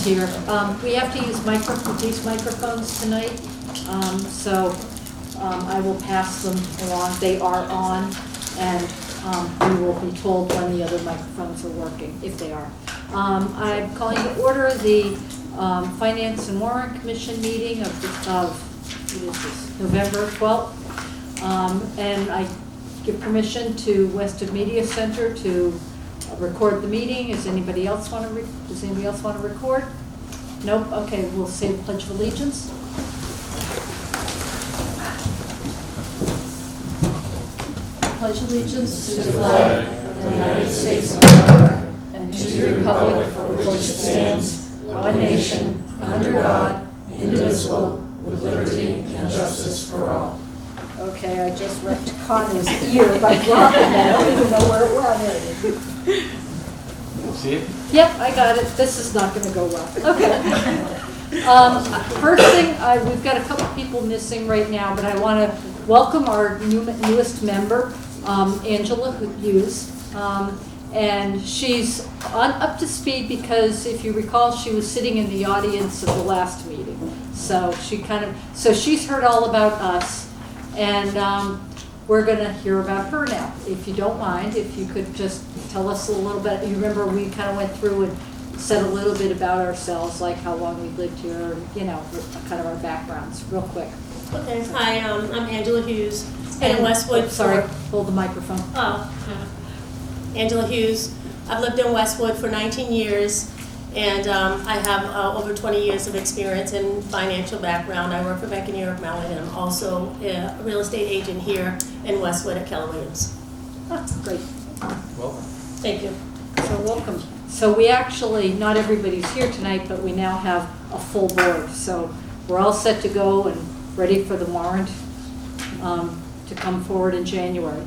here. We have to use these microphones tonight, so I will pass them along. They are on, and we will be told when the other microphones are working, if they are. I'm calling to order the Finance and Warrant Commission meeting of November 12th. And I give permission to Westwood Media Center to record the meeting. Does anybody else want to record? Nope. Okay, we'll say the Pledge of Allegiance. Pledge allegiance to the flag of the United States of America and to the republic for which it stands, one nation, under God, indivisible, with liberty and justice for all. Okay, I just wrecked Connor's ear by dropping that. I don't even know where it went. See it? Yep, I got it. This is not going to go well. Okay. First thing, we've got a couple people missing right now, but I want to welcome our newest member, Angela Hughes. And she's up to speed because, if you recall, she was sitting in the audience at the last meeting. So she's heard all about us. And we're going to hear about her now. If you don't mind, if you could just tell us a little bit. You remember we kind of went through and said a little bit about ourselves, like how long we've lived here, kind of our backgrounds, real quick. Okay. Hi, I'm Angela Hughes. And in Westwood. Hold the microphone. Angela Hughes. I've lived in Westwood for 19 years. And I have over 20 years of experience in financial background. I work for Bank of New York Mellon, and I'm also a real estate agent here in Westwood at Keller Williams. Great. Welcome. Thank you. So welcome. So we actually, not everybody's here tonight, but we now have a full board. So we're all set to go and ready for the warrant to come forward in January.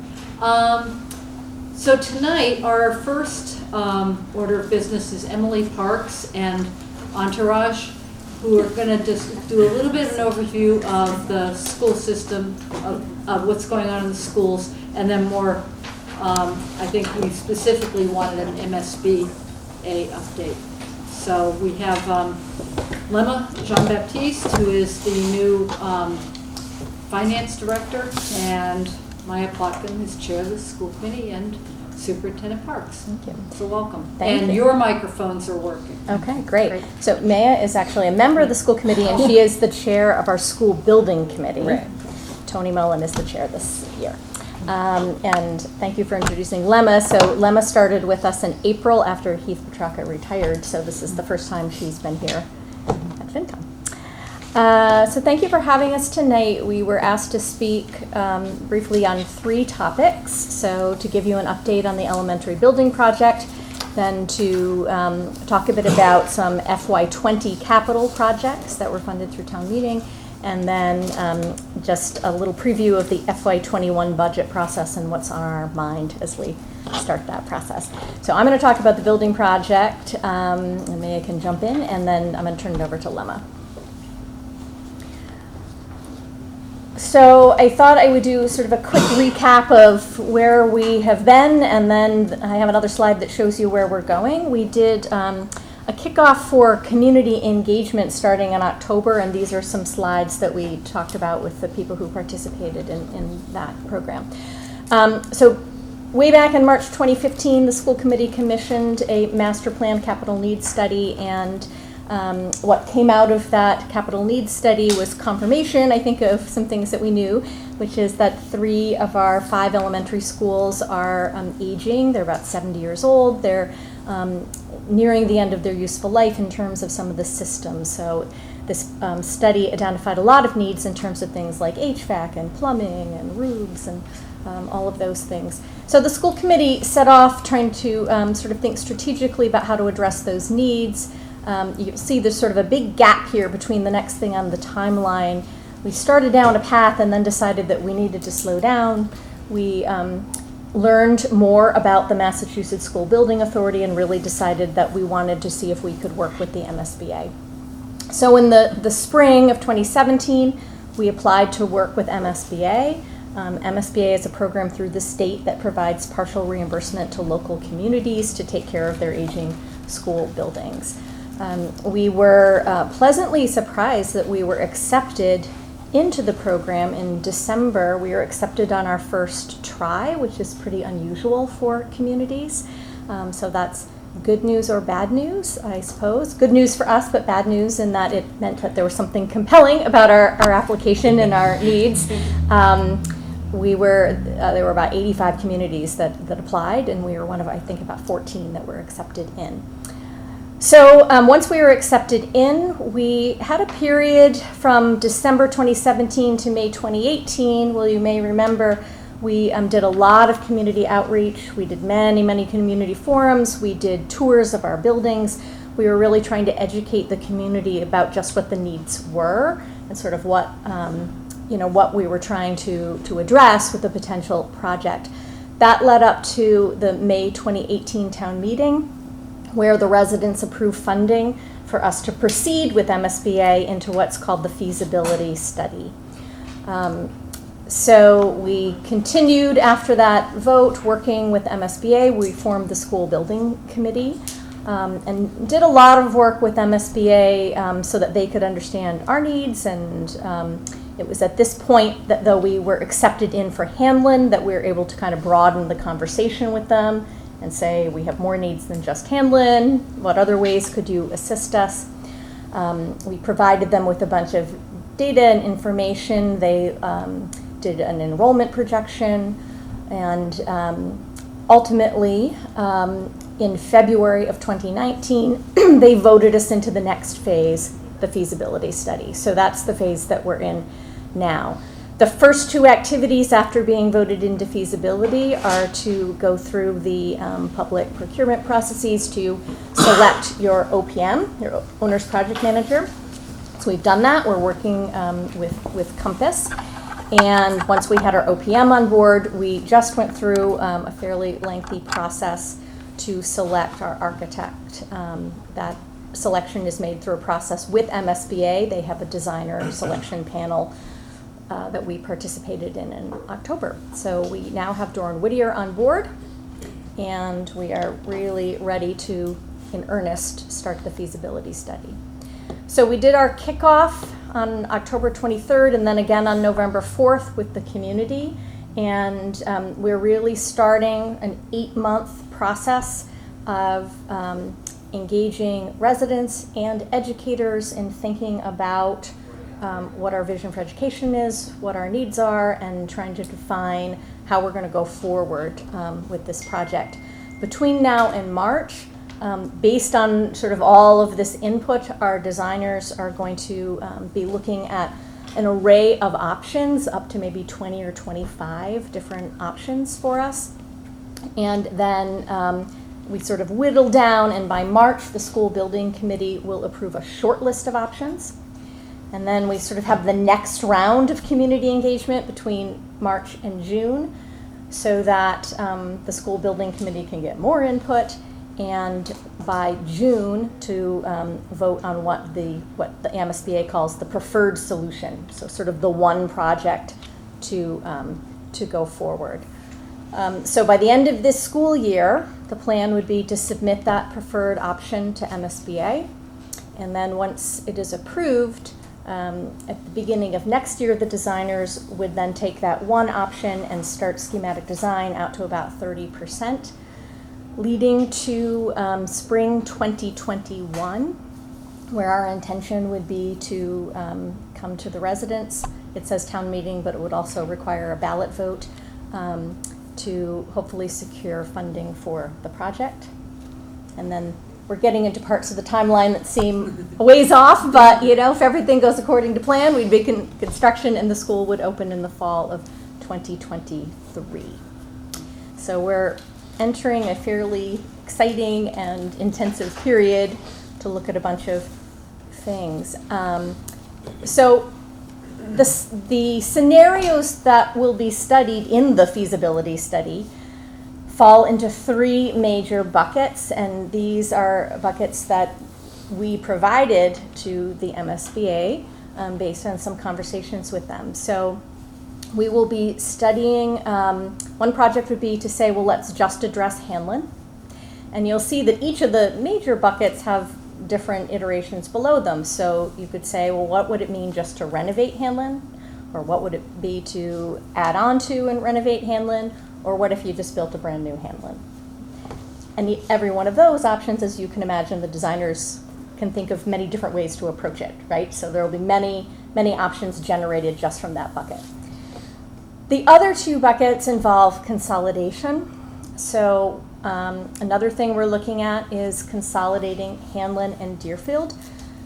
So tonight, our first order of business is Emily Parks and Entourage, who are going to just do a little bit of an overview of the school system, of what's going on in the schools, and then more, I think we specifically wanted an MSBA update. So we have Lemma Jean-Baptiste, who is the new finance director, and Maya Plotkin is chair of the school committee and Superintendent Parks. Thank you. So welcome. Thank you. Your microphones are working. Okay, great. So Maya is actually a member of the school committee, and she is the chair of our school building committee. Right. Tony Mullen is the chair this year. And thank you for introducing Lemma. So Lemma started with us in April after Heath Petrarca retired, so this is the first time she's been here at FinCom. So thank you for having us tonight. We were asked to speak briefly on 3 topics. So to give you an update on the elementary building project, then to talk a bit about some FY20 capital projects that were funded through town meeting, and then just a little preview of the FY21 budget process and what's on our mind as we start that process. So I'm going to talk about the building project, and Maya can jump in, and then I'm going to turn it over to Lemma. So I thought I would do sort of a quick recap of where we have been, and then I have another slide that shows you where we're going. We did a kickoff for community engagement starting in October, and these are some slides that we talked about with the people who participated in that program. So way back in March 2015, the school committee commissioned a master plan capital needs study, and what came out of that capital needs study was confirmation, I think, of some things that we knew, which is that 3 of our 5 elementary schools are aging. They're about 70 years old. They're nearing the end of their useful life in terms of some of the systems. So this study identified a lot of needs in terms of things like HVAC and plumbing and roofs and all of those things. So the school committee set off trying to sort of think strategically about how to address those needs. You can see there's sort of a big gap here between the next thing on the timeline. We started down a path and then decided that we needed to slow down. We learned more about the Massachusetts School Building Authority and really decided that we wanted to see if we could work with the MSBA. So in the spring of 2017, we applied to work with MSBA. MSBA is a program through the state that provides partial reimbursement to local communities to take care of their aging school buildings. We were pleasantly surprised that we were accepted into the program in December. We were accepted on our first try, which is pretty unusual for communities. So that's good news or bad news, I suppose. Good news for us, but bad news in that it meant that there was something compelling about our application and our needs. There were about 85 communities that applied, and we were one of, I think, about 14 that were accepted in. So once we were accepted in, we had a period from December 2017 to May 2018. Well, you may remember we did a lot of community outreach. We did many community forums. We did tours of our buildings. We were really trying to educate the community about just what the needs were and sort of what we were trying to address with the potential project. That led up to the May 2018 town meeting, where the residents approved funding for us to proceed with MSBA into what's called the Feasibility Study. So we continued after that vote working with MSBA. We formed the School Building Committee and did a lot of work with MSBA so that they could understand our needs. And it was at this point that, though we were accepted in for Hanlon, that we were able to kind of broaden the conversation with them and say, we have more needs than just Hanlon. What other ways could you assist us? We provided them with a bunch of data and information. They did an enrollment projection, and ultimately, in February of 2019, they voted us into the next phase, the feasibility study. So that's the phase that we're in now. The first two activities after being voted into feasibility are to go through the public procurement processes to select your OPM, your Owner's Project Manager. So we've done that. We're working with Compass. And once we had our OPM on board, we just went through a fairly lengthy process to select our architect. That selection is made through a process with MSBA. They have a designer selection panel that we participated in October. So we now have Doran Whittier on board, and we are really ready to, in earnest, start the feasibility study. So we did our kickoff on October 23rd and then again on November 4th with the community. And we're really starting an 8-month process of engaging residents and educators in thinking about what our vision for education is, what our needs are, and trying to define how we're going to go forward with this project. Between now and March, based on sort of all of this input, our designers are going to be looking at an array of options, up to maybe 20 or 25 different options for us. And then we sort of whittle down, and by March, the School Building Committee will approve a short list of options. And then we sort of have the next round of community engagement between March and June, so that the School Building Committee can get more input, and by June to vote on what the MSBA calls the preferred solution, so sort of the one project to go forward. So by the end of this school year, the plan would be to submit that preferred option to MSBA, and then once it is approved, at the beginning of next year, the designers would then take that one option and start schematic design out to about 30%, leading to spring 2021, where our intention would be to come to the residents. It says town meeting, but it would also require a ballot vote to hopefully secure funding for the project. And then we're getting into parts of the timeline that seem a ways off, but if everything goes according to plan, we'd begin construction and the school would open in the fall of 2023. So we're entering a fairly exciting and intensive period to look at a bunch of things. So the scenarios that will be studied in the feasibility study fall into 3 major buckets, and these are buckets that we provided to the MSBA based on some conversations with them. So we will be studying, one project would be to say, well, let's just address Hanlon. And you'll see that each of the major buckets have different iterations below them. So you could say, well, what would it mean just to renovate Hanlon? Or what would it be to add on to and renovate Hanlon? Or what if you just built a brand new Hanlon? And every one of those options, as you can imagine, the designers can think of many different ways to approach it, right? So there will be many, many options generated just from that bucket. The other two buckets involve consolidation. So another thing we're looking at is consolidating Hanlon and Deerfield.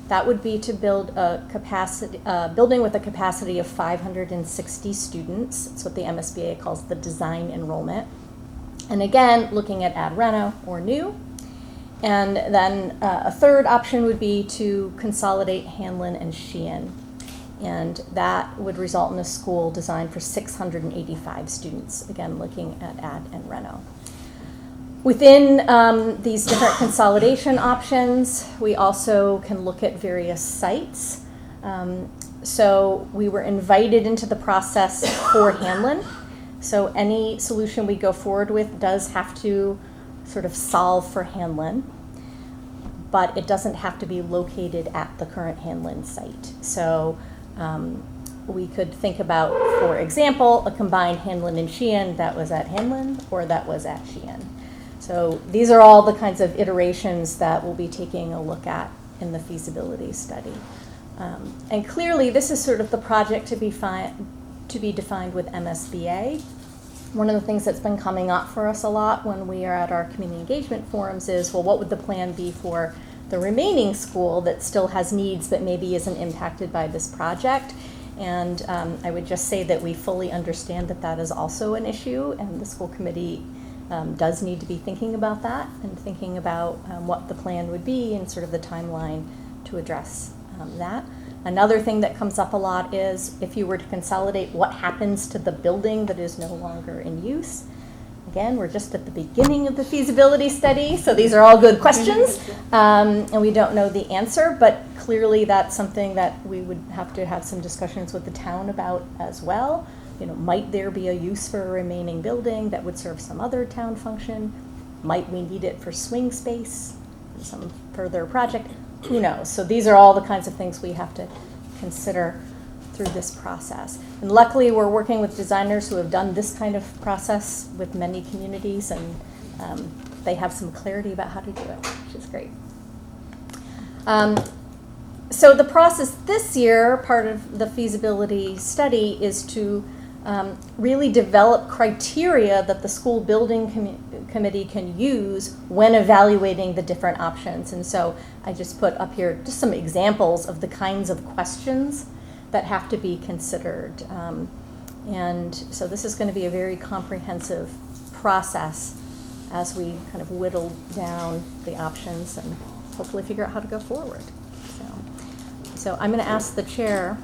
That would be to build a building with a capacity of 560 students. It's what the MSBA calls the design enrollment. And again, looking at add reno or new. And then a third option would be to consolidate Hanlon and Sheehan. And that would result in a school designed for 685 students, again, looking at add and reno. Within these different consolidation options, we also can look at various sites. So we were invited into the process for Hanlon. So any solution we go forward with does have to sort of solve for Hanlon, but it doesn't have to be located at the current Hanlon site. So we could think about, for example, a combined Hanlon and Sheehan that was at Hanlon or that was at Sheehan. So these are all the kinds of iterations that we'll be taking a look at in the feasibility study. And clearly, this is sort of the project to be defined with MSBA. One of the things that's been coming up for us a lot when we are at our community engagement forums is, well, what would the plan be for the remaining school that still has needs but maybe isn't impacted by this project? And I would just say that we fully understand that that is also an issue, and the school committee does need to be thinking about that and thinking about what the plan would be and sort of the timeline to address that. Another thing that comes up a lot is if you were to consolidate, what happens to the building that is no longer in use? Again, we're just at the beginning of the feasibility study, so these are all good questions, and we don't know the answer, but clearly that's something that we would have to have some discussions with the town about as well. You know, might there be a use for a remaining building that would serve some other town function? Might we need it for swing space, some further project? Who knows? So these are all the kinds of things we have to consider through this process. And luckily, we're working with designers who have done this kind of process with many communities, and they have some clarity about how to do it, which is great. So the process this year, part of the feasibility study, is to really develop criteria that the school building committee can use when evaluating the different options. And so I just put up here just some examples of the kinds of questions that have to be considered. And so this is going to be a very comprehensive process as we kind of whittle down the options and hopefully figure out how to go forward. So I'm going to ask the chair,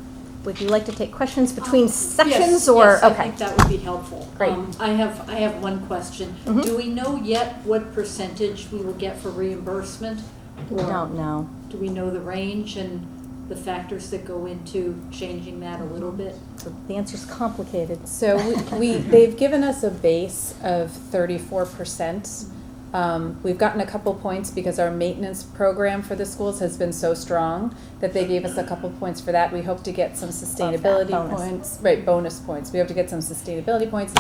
would you like to take questions between sections? Yes, okay. I think that would be helpful. Great. I have one question. Mhm. Do we know yet what percentage we will get for reimbursement? We don't know. Do we know the range and the factors that go into changing that a little bit? So the answer's complicated. So they've given us a base of 34%. We've gotten a couple points because our maintenance program for the schools has been so strong that they gave us a couple points for that. We hope to get some sustainability bonus. points. Right, bonus points. We hope to get some sustainability points.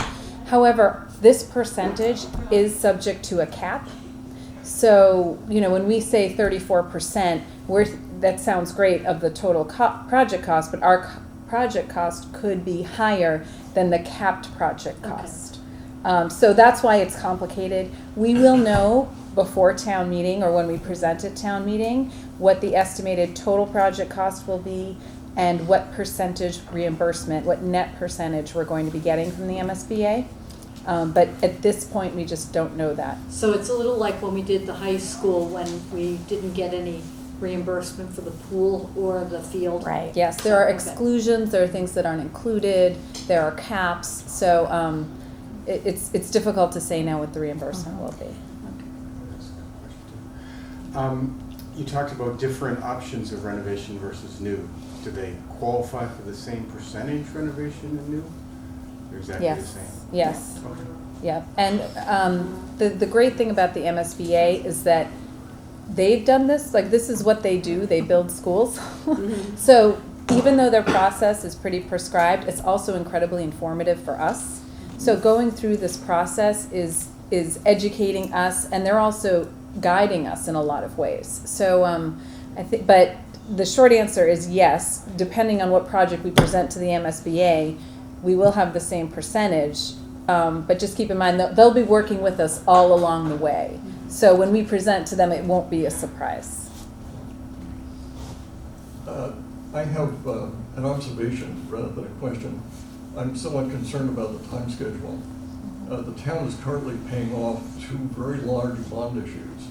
However, this percentage is subject to a cap. So, you know, when we say 34%, that sounds great of the total project cost, but our project cost could be higher than the capped project cost. So that's why it's complicated. We will know before town meeting or when we present at town meeting what the estimated total project cost will be and what percentage reimbursement, what net percentage we're going to be getting from the MSBA. But at this point, we just don't know that. So it's a little like when we did the high school when we didn't get any reimbursement for the pool or the field. Right. Yes, there are Okay. exclusions, there are things that aren't included, there are caps, so it's difficult to say now what the reimbursement will be. You talked about different options of renovation versus new. Do they qualify for the same percentage renovation and new? Or exactly the Yes, same? yes, Okay. yeah. And the great thing about the MSBA is that they've done this, like this is what they do, they build schools. So even though their process is pretty prescribed, it's also incredibly informative for us. So going through this process is educating us, and they're also guiding us in a lot of ways. So I think, but the short answer is yes, depending on what project we present to the MSBA, we will have the same percentage, but just keep in mind that they'll be working with us all along the way. So when we present to them, it won't be a surprise. I have an observation rather than a question. I'm somewhat concerned about the time schedule. The town is currently paying off 2 very large bond issues.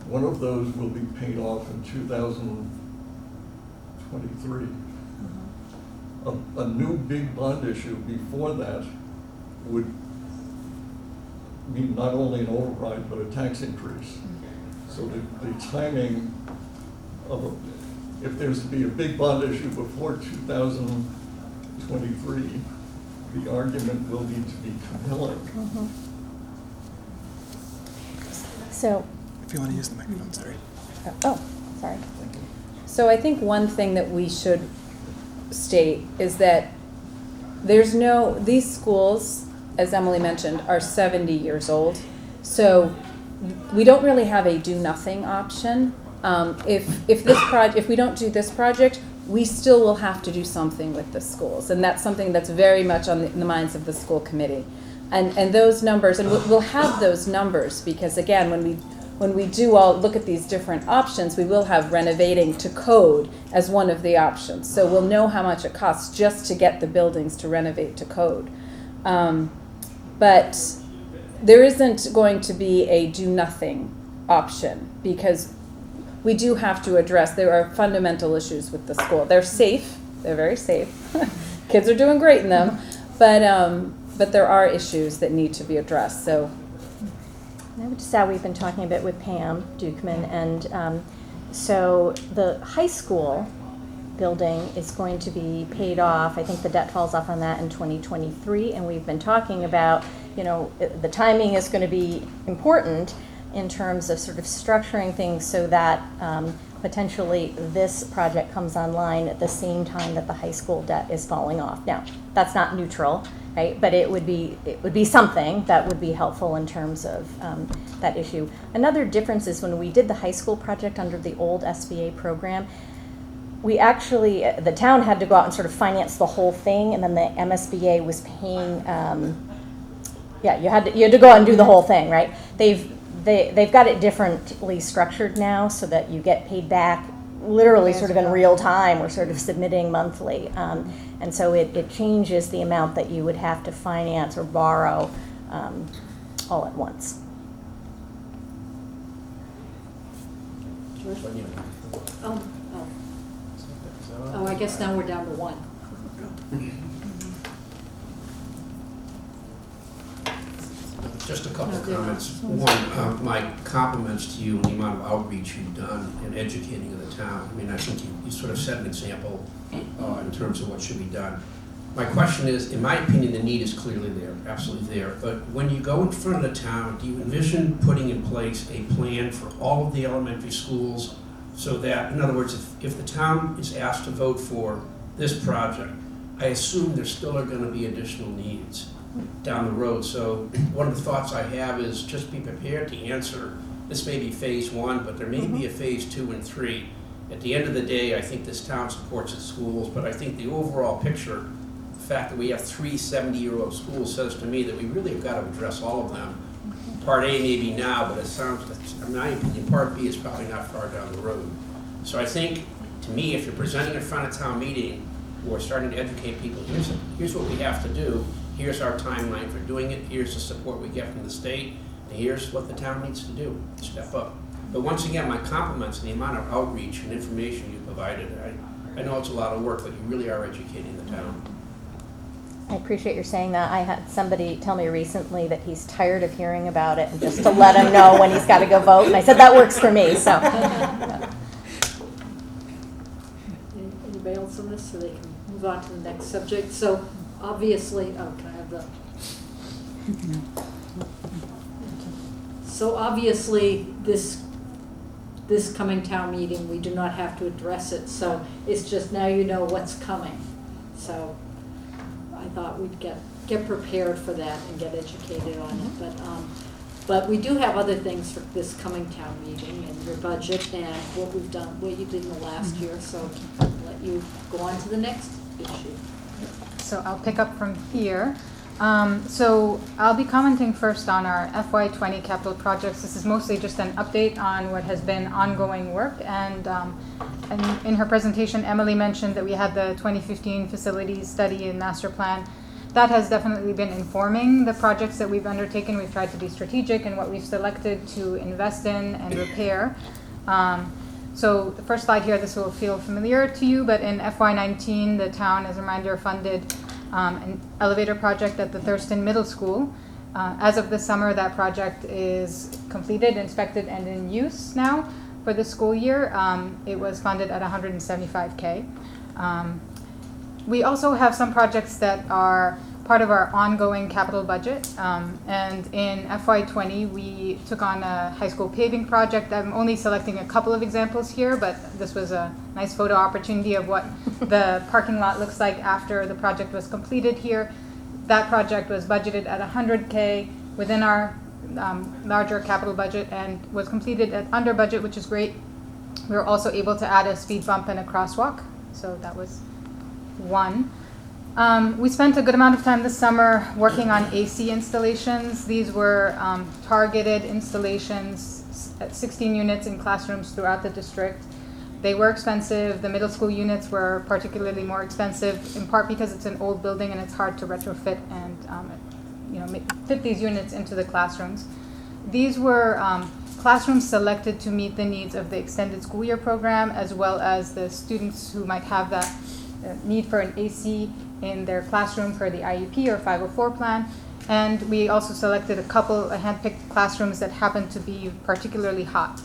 One of those will be paid off in 2023. A new big bond issue before that would mean not only an override, but a tax increase. So the timing of, if there's to be a big bond issue before 2023, the argument will need to be compelling. So, If you want to use the microphone, sorry. oh, sorry. Thank you. So I think one thing that we should state is that there's no, these schools, as Emily mentioned, are 70 years old. So we don't really have a do-nothing option. If we don't do this project, we still will have to do something with the schools. And that's something that's very much on the minds of the school committee. And those numbers, and we'll have those numbers because again, when we do all look at these different options, we will have renovating to code as one of the options. So we'll know how much it costs just to get the buildings to renovate to code. But there isn't going to be a do-nothing option because we do have to address, there are fundamental issues with the school. They're safe, they're very safe. Kids are doing great in them, but there are issues that need to be addressed. So I would just add, we've been talking a bit with Pam Dukeman, and so the high school building is going to be paid off. I think the debt falls off on that in 2023, and we've been talking about, the timing is going to be important in terms of sort of structuring things so that potentially this project comes online at the same time that the high school debt is falling off. Now, that's not neutral, right? But it would be something that would be helpful in terms of that issue. Another difference is when we did the high school project under the old SBA program, we actually, the town had to go out and sort of finance the whole thing, and then the MSBA was paying, you had to go out and do the whole thing, right? They've got it differently structured now so that you get paid back literally sort of in real time. We're sort of submitting monthly. And so it changes the amount that you would have to finance or borrow all at once. Oh, I guess now we're down to 1. Just a couple of Okay. comments. One, my compliments to you on the amount of outreach you've done in educating the town. I mean, I think you sort of set an example in terms of what should be done. My question is, in my opinion, the need is clearly there, absolutely there. But when you go in front of the town, do you envision putting in place a plan for all of the elementary schools so that, in other words, if the town is asked to vote for this project, I assume there still are going to be additional needs down the road. So one of the thoughts I have is just be prepared to answer. This may be phase 1, but there may be a phase 2 and 3. At the end of the day, I think this town supports its schools, but I think the overall picture, the fact that we have 3 70-year-old schools says to me that we really have got to address all of them. Part A may be now, but it sounds, in my opinion, Part B is probably not far down the road. So I think, to me, if you're presenting in front of town meeting or starting to educate people, here's what we have to do. Here's our timeline for doing it, here's the support we get from the state, and here's what the town needs to do, step up. But once again, my compliments on the amount of outreach and information you provided. I know it's a lot of work, but you really are educating the town. I appreciate your saying that. I had somebody tell me recently that he's tired of hearing about it and just to let him know when he's got to go vote, and I said that works for me, so. Anybody else on this so they can move on to the next subject? So obviously, can I have the? So obviously, this this coming town meeting, we do not have to address it. So it's just now you know what's coming. So I thought we'd get prepared for that and get educated on it. But we do have other things for this coming town meeting and your budget and what we've done, what you did in the last year. So I'll let you go on to the next issue. So I'll pick up from here. So I'll be commenting first on our FY20 capital projects. This is mostly just an update on what has been ongoing work. And in her presentation, Emily mentioned that we had the 2015 Facilities Study and Master Plan. That has definitely been informing the projects that we've undertaken. We've tried to be strategic in what we've selected to invest in and repair. So the first slide here, this will feel familiar to you, but in FY19, the town, as a reminder, funded an elevator project at the Thurston Middle School. As of this summer, that project is completed, inspected, and in use now for the school year. It was funded at $175K. We also have some projects that are part of our ongoing capital budget. And in FY20, we took on a high school paving project. I'm only selecting a couple of examples here, but this was a nice photo opportunity of what the parking lot looks like after the project was completed here. That project was budgeted at $100K within our larger capital budget and was completed at under budget, which is great. We were also able to add a speed bump and a crosswalk, so that was one. We spent a good amount of time this summer working on AC installations. These were targeted installations at 16 units in classrooms throughout the district. They were expensive. The middle school units were particularly more expensive, in part because it's an old building and it's hard to retrofit and fit these units into the classrooms. These were classrooms selected to meet the needs of the extended school year program, as well as the students who might have that need for an AC in their classroom for the IEP or 504 plan. And we also selected a hand-picked classrooms that happened to be particularly hot.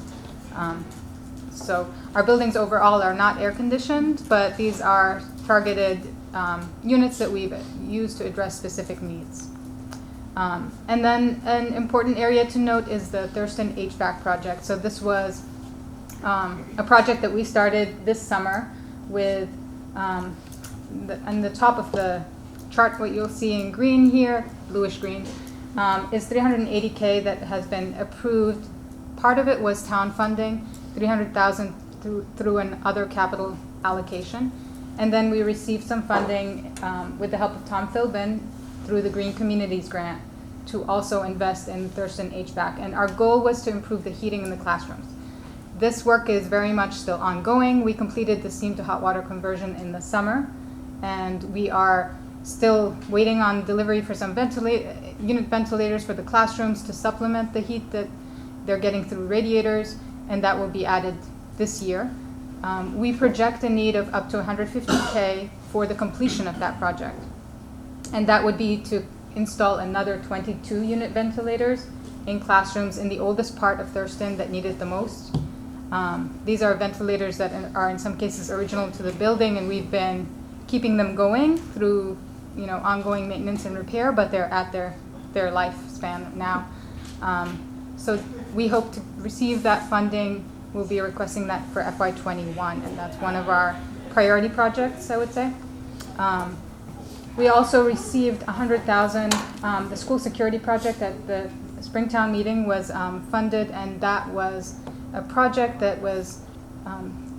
So our buildings overall are not air conditioned, but these are targeted units that we've used to address specific needs. And then an important area to note is the Thurston HVAC project. So this was a project that we started this summer with on the top of the chart, what you'll see in green here, bluish green, is $380K that has been approved. Part of it was town funding, $300,000 through an other capital allocation. And then we received some funding with the help of Tom Philbin through the Green Communities Grant to also invest in Thurston HVAC. And our goal was to improve the heating in the classrooms. This work is very much still ongoing. We completed the steam to hot water conversion in the summer, and we are still waiting on delivery for some unit ventilators for the classrooms to supplement the heat that they're getting through radiators, and that will be added this year. We project a need of up to $150K for the completion of that project, and that would be to install another 22 unit ventilators in classrooms in the oldest part of Thurston that need it the most. These are ventilators that are in some cases original to the building, and we've been keeping them going through ongoing maintenance and repair, but they're at their lifespan now. So we hope to receive that funding. We'll be requesting that for FY21, and that's one of our priority projects, I would say. We also received $100,000. The school security project at the Springtown meeting was funded, and that was a project that was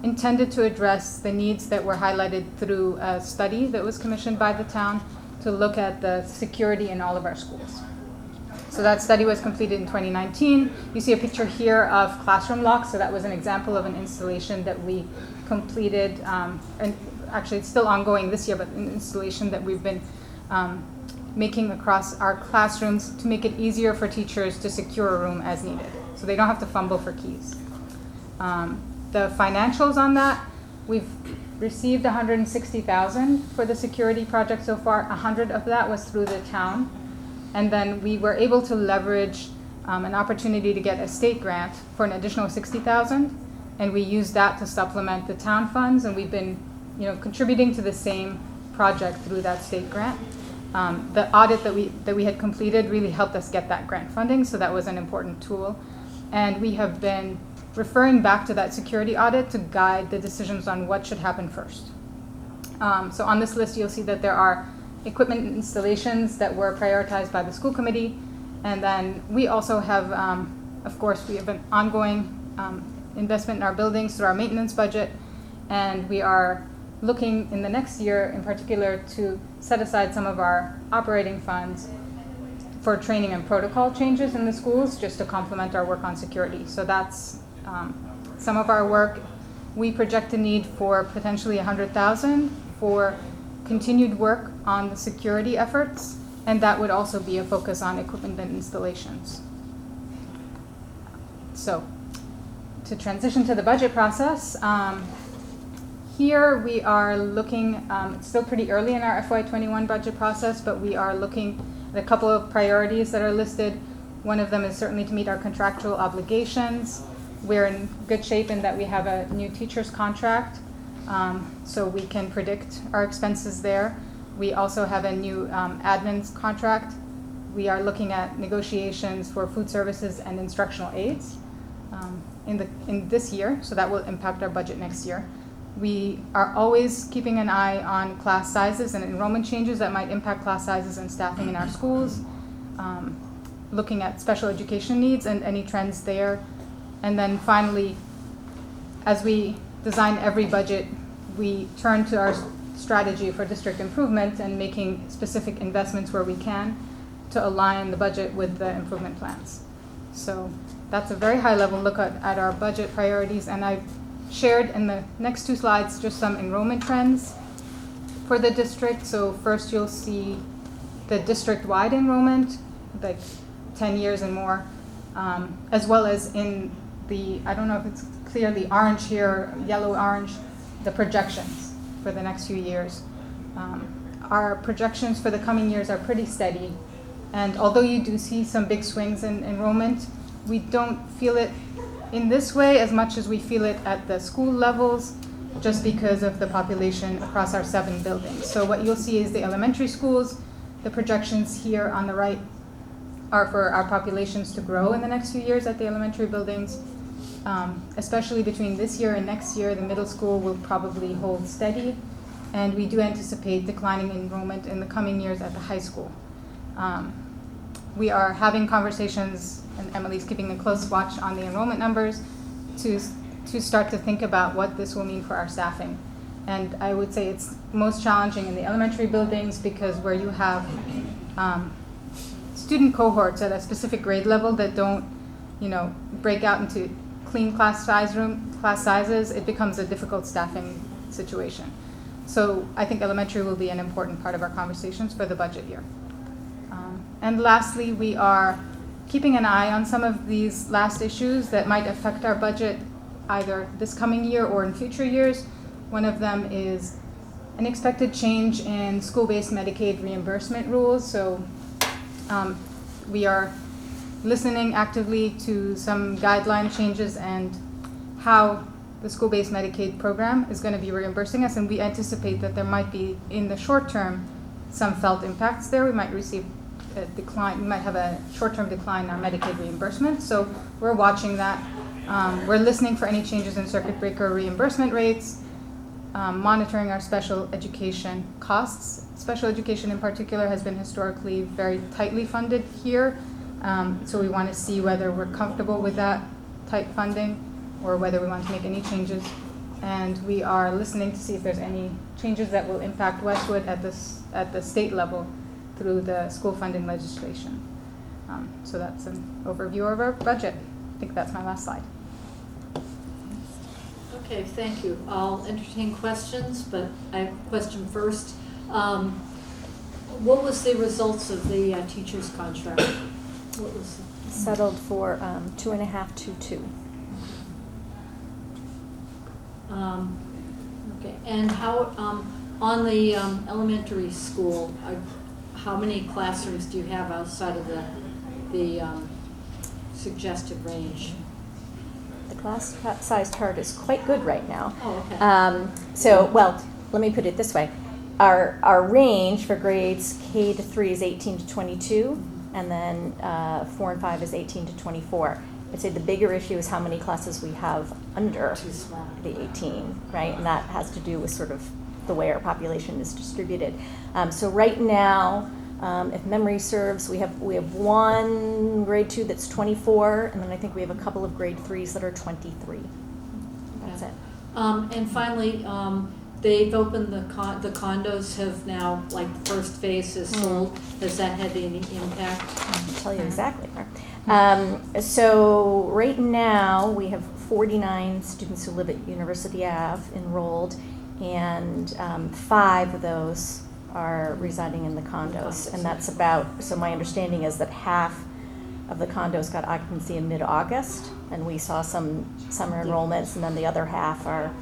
intended to address the needs that were highlighted through a study that was commissioned by the town to look at the security in all of our schools. So that study was completed in 2019. You see a picture here of classroom locks. So that was an example of an installation that we completed, and actually it's still ongoing this year, but an installation that we've been making across our classrooms to make it easier for teachers to secure a room as needed, so they don't have to fumble for keys. The financials on that, we've received $160,000 for the security project so far. 100 of that was through the town, and then we were able to leverage an opportunity to get a state grant for an additional $60,000, and we used that to supplement the town funds, and we've been contributing to the same project through that state grant. The audit that we had completed really helped us get that grant funding, so that was an important tool. And we have been referring back to that security audit to guide the decisions on what should happen first. So on this list, you'll see that there are equipment installations that were prioritized by the school committee. And then we also have, of course, we have an ongoing investment in our buildings through our maintenance budget. And we are looking in the next year in particular to set aside some of our operating funds for training and protocol changes in the schools just to complement our work on security. So that's some of our work. We project a need for potentially $100,000 for continued work on the security efforts, and that would also be a focus on equipment and installations. So to transition to the budget process, here we are looking, it's still pretty early in our FY21 budget process, but we are looking at a couple of priorities that are listed. One of them is certainly to meet our contractual obligations. We're in good shape in that we have a new teacher's contract, so we can predict our expenses there. We also have a new admin's contract. We are looking at negotiations for food services and instructional aids in this year, so that will impact our budget next year. We are always keeping an eye on class sizes and enrollment changes that might impact class sizes and staffing in our schools, looking at special education needs and any trends there. And then finally, as we design every budget, we turn to our strategy for district improvement and making specific investments where we can to align the budget with the improvement plans. So that's a very high-level look at our budget priorities, and I've shared in the next two slides just some enrollment trends for the district. So first you'll see the district-wide enrollment, like 10 years and more, as well as in the, I don't know if it's clear, the orange here, yellow-orange, the projections for the next few years. Our projections for the coming years are pretty steady, and although you do see some big swings in enrollment, we don't feel it in this way as much as we feel it at the school levels, just because of the population across our 7 buildings. So what you'll see is the elementary schools. The projections here on the right are for our populations to grow in the next few years at the elementary buildings. Especially between this year and next year, the middle school will probably hold steady, and we do anticipate declining enrollment in the coming years at the high school. We are having conversations, and Emily's keeping a close watch on the enrollment numbers to start to think about what this will mean for our staffing. And I would say it's most challenging in the elementary buildings because where you have student cohorts at a specific grade level that don't, break out into clean class sizes, it becomes a difficult staffing situation. So I think elementary will be an important part of our conversations for the budget year. And lastly, we are keeping an eye on some of these last issues that might affect our budget either this coming year or in future years. One of them is an expected change in school-based Medicaid reimbursement rules. So we are listening actively to some guideline changes and how the school-based Medicaid program is going to be reimbursing us, and we anticipate that there might be, in the short term, some felt impacts there. We might receive a decline, we might have a short-term decline in our Medicaid reimbursement, so we're watching that. We're listening for any changes in circuit breaker reimbursement rates, monitoring our special education costs. Special education in particular has been historically very tightly funded here. So we want to see whether we're comfortable with that tight funding or whether we want to make any changes. And we are listening to see if there's any changes that will impact Westwood at the state level through the school funding legislation. So that's an overview of our budget. I think that's my last slide. Okay, thank you. I'll entertain questions, but I have a question first. What was the results of the teacher's contract? What was Settled for 2.522. okay, and how on the elementary school? How many classrooms do you have outside of the suggested range? The class size chart is quite good right now. Oh, okay. Well, let me put it this way. Our range for grades K to 3 is 18 to 22, and then 4 and 5 is 18 to 24. I'd say the bigger issue is how many classes we have under Too small. the 18, right? And that has to do with sort of the way our population is distributed. So right now, if memory serves, we have one grade 2 that's 24, and then I think we have a couple of grade 3s that are 23. That's it. And finally, they've opened the condos have now, like, the first phase is sold. Has that had any impact? I can tell you exactly. So right now, we have 49 students who live at University Ave enrolled, and 5 of those are residing in the condos. And that's so my understanding is that half of the condos got occupancy in mid-August, and we saw some summer enrollments, and then the other half are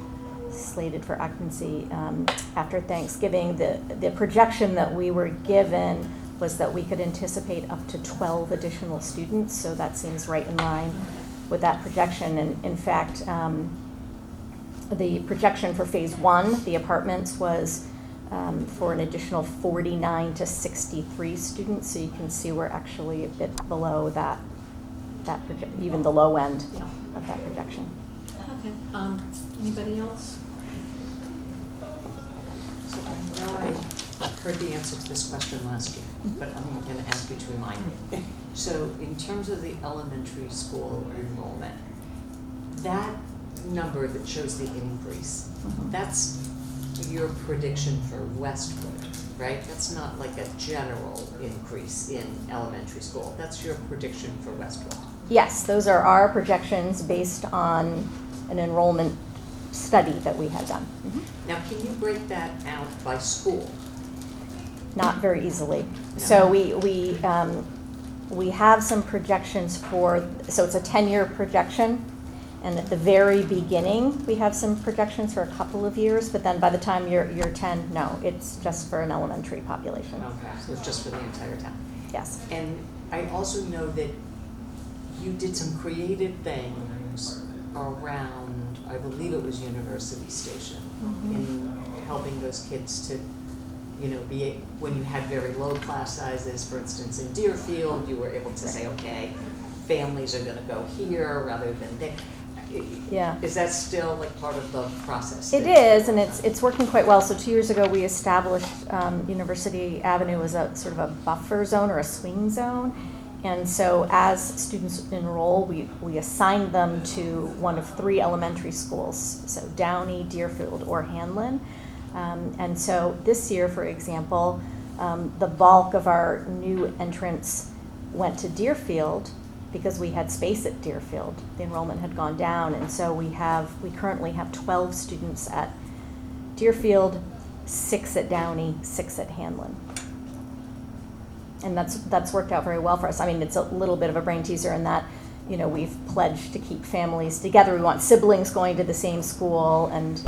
slated for occupancy after Thanksgiving. The projection that we were given was that we could anticipate up to 12 additional students, so that seems right in line with that projection. And in fact, the projection for phase 1, the apartments, was for an additional 49 to 63 students, so you can see we're actually a bit below that even the low end of that projection. Okay. Anybody else? So I know I heard the answer to this question last year, but I'm going to ask you to remind me. So in terms of the elementary school enrollment, that number that shows the increase, that's your prediction for Westwood, right? That's not like a general increase in elementary school. That's your prediction for Westwood. Yes, those are our projections based on an enrollment study that we had done. Now, can you break that out by school? Not very easily. No. So we have some projections so it's a 10-year projection, and at the very beginning we have some projections for a couple of years, but then by the time you're 10, no, it's just for an elementary population. Okay, so it's just for the entire town. Yes. And I also know that you did some creative things around, I believe it was University Station, in helping those kids to, when you had very low class sizes, for instance, in Deerfield, you were able to say, okay, families are going to go here rather than there. Yeah. Is that still like part of the process? It is, and it's working quite well. So 2 years ago, we established University Avenue as a sort of a buffer zone or a swing zone. And so as students enroll, we assign them to one of 3 elementary schools, so Downey, Deerfield, or Hanlon. And so this year, for example, the bulk of our new entrants went to Deerfield because we had space at Deerfield. The enrollment had gone down, and so we currently have 12 students at Deerfield, 6 at Downey, 6 at Hanlon. And that's worked out very well for us. I mean, it's a little bit of a brain teaser in that, we've pledged to keep families together. We want siblings going to the same school, and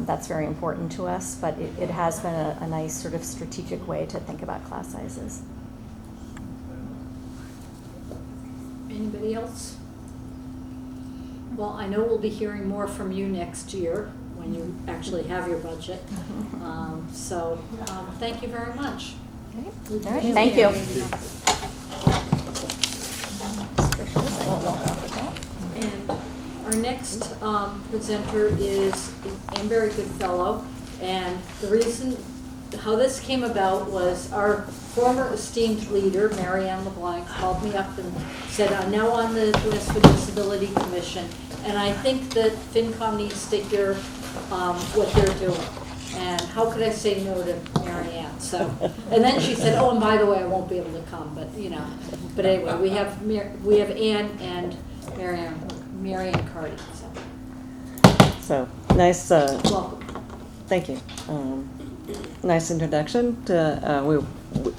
that's very important to us. But it has been a nice sort of strategic way to think about class sizes. Anybody else? Well, I know we'll be hearing more from you next year when you actually have your budget. So thank you very much. All right, thank you. And our next presenter is a very good fellow, and the reason how this came about was our former esteemed leader, Marianne LeBlanc, called me up and said, I'm now on the Westwood Disability Commission, and I think that FinCom needs to hear what they're doing. And how could I say no to Marianne? So, and then she said, oh, and by the way, I won't be able to come, but but anyway, we have Ann and Marianne Carty. So nice. Welcome. Thank you. Nice introduction.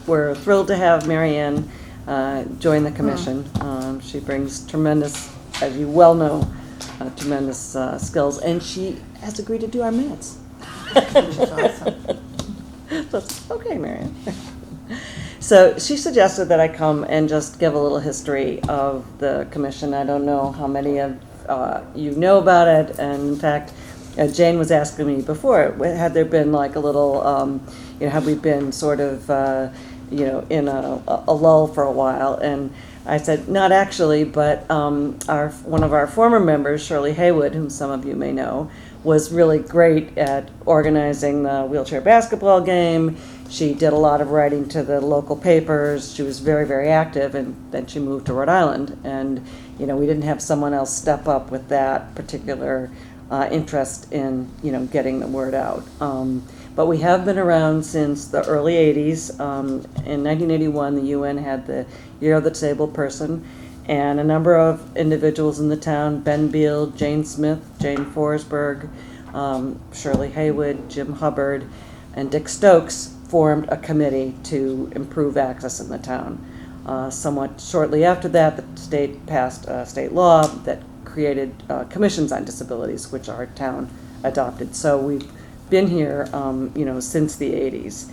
We're thrilled to have Marianne join the commission. She brings tremendous, as you well know, tremendous skills, and she has agreed to do our minutes. So, okay, Marianne. So she suggested that I come and just give a little history of the commission. I don't know how many of you know about it, and in fact, Jane was asking me before, had there been like a little, have we been sort of in a lull for a while. And I said, not actually, but one of our former members, Shirley Haywood, whom some of you may know, was really great at organizing the wheelchair basketball game. She did a lot of writing to the local papers. She was very, very active, and then she moved to Rhode Island. And, we didn't have someone else step up with that particular interest in, getting the word out. But we have been around since the early 80s. In 1981, the UN had the Year of the Disabled Person, and a number of individuals in the town, Ben Beal, Jane Smith, Jane Forsberg, Shirley Haywood, Jim Hubbard, and Dick Stokes formed a committee to improve access in the town. Somewhat shortly after that, the state passed a state law that created commissions on disabilities, which our town adopted. So we've been here, since the 80s.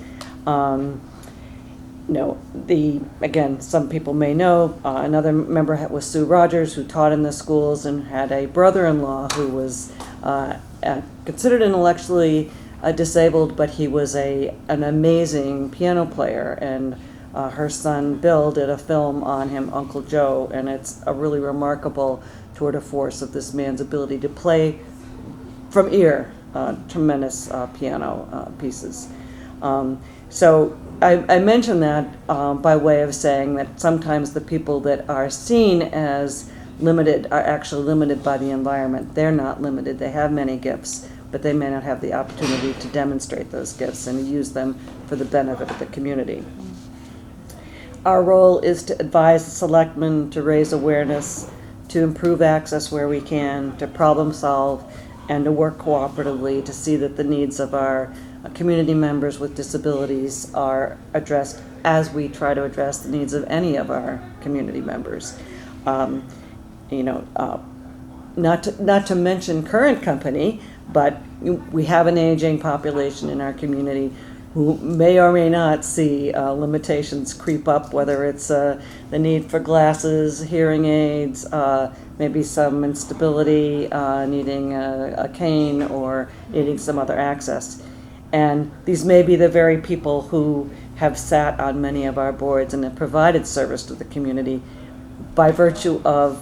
Again, some people may know, another member was Sue Rogers, who taught in the schools and had a brother-in-law who was considered intellectually disabled, but he was an amazing piano player, and her son Bill did a film on him, Uncle Joe, and it's a really remarkable tour de force of this man's ability to play from ear tremendous piano pieces. So I mention that by way of saying that sometimes the people that are seen as limited are actually limited by the environment. They're not limited. They have many gifts, but they may not have the opportunity to demonstrate those gifts and use them for the benefit of the community. Our role is to advise the selectmen, to raise awareness, to improve access where we can, to problem solve, and to work cooperatively to see that the needs of our community members with disabilities are addressed as we try to address the needs of any of our community members. Not to mention current company, but we have an aging population in our community who may or may not see limitations creep up, whether it's the need for glasses, hearing aids, maybe some instability, needing a cane, or needing some other access. And these may be the very people who have sat on many of our boards and have provided service to the community. By virtue of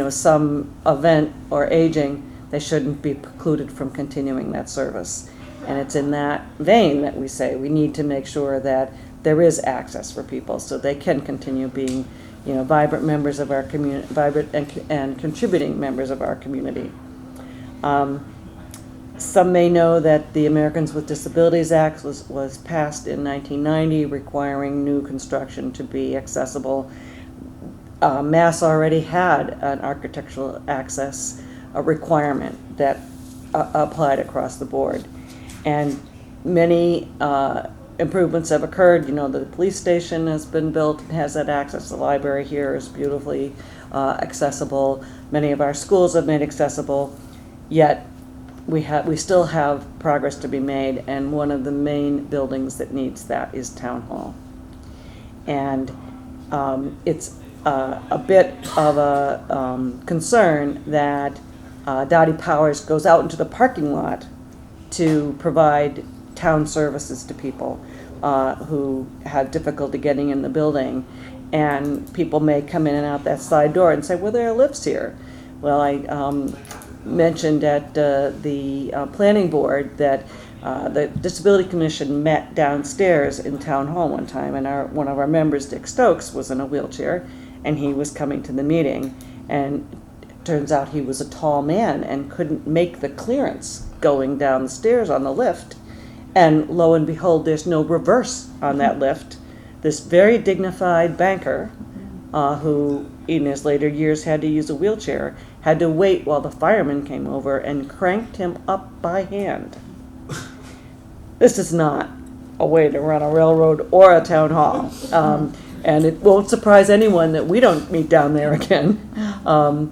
some event or aging, they shouldn't be precluded from continuing that service. And it's in that vein that we say we need to make sure that there is access for people so they can continue being, vibrant members of our community, vibrant and contributing members of our community. Some may know that the Americans with Disabilities Act was passed in 1990, requiring new construction to be accessible. Mass already had an architectural access requirement that applied across the board. And many improvements have occurred. The police station has been built and has that access. The library here is beautifully accessible. Many of our schools have made accessible, yet we still have progress to be made, and one of the main buildings that needs that is Town Hall. And it's a bit of a concern that Dottie Powers goes out into the parking lot to provide town services to people who have difficulty getting in the building. And people may come in and out that side door and say, well, there are lifts here. Well, I mentioned at the planning board that the Disability Commission met downstairs in Town Hall one time, and one of our members, Dick Stokes, was in a wheelchair, and he was coming to the meeting, and it turns out he was a tall man and couldn't make the clearance going down the stairs on the lift. And lo and behold, there's no reverse on that lift. This very dignified banker, who in his later years had to use a wheelchair, had to wait while the fireman came over and cranked him up by hand. This is not a way to run a railroad or a town hall. And it won't surprise anyone that we don't meet down there again. The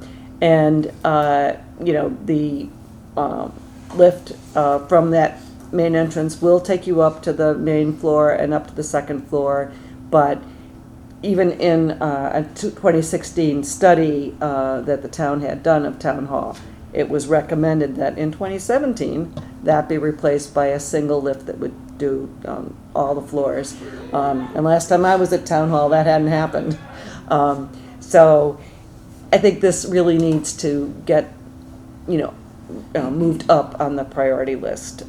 lift from that main entrance will take you up to the main floor and up to the second floor, but even in a 2016 study that the town had done of Town Hall, it was recommended that in 2017, that be replaced by a single lift that would do all the floors. And last time I was at Town Hall, that hadn't happened. So I think this really needs to get, moved up on the priority list.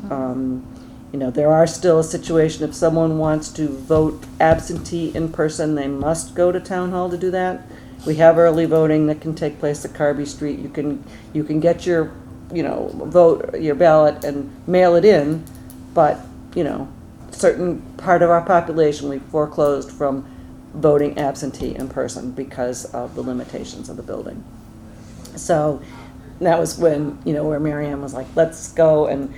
There are still a situation, if someone wants to vote absentee in person, they must go to Town Hall to do that. We have early voting that can take place at Carby Street. You can get your, vote, your ballot and mail it in, but, certain part of our population we foreclosed from voting absentee in person because of the limitations of the building. So that was when, where Mary Ann was like, let's go and,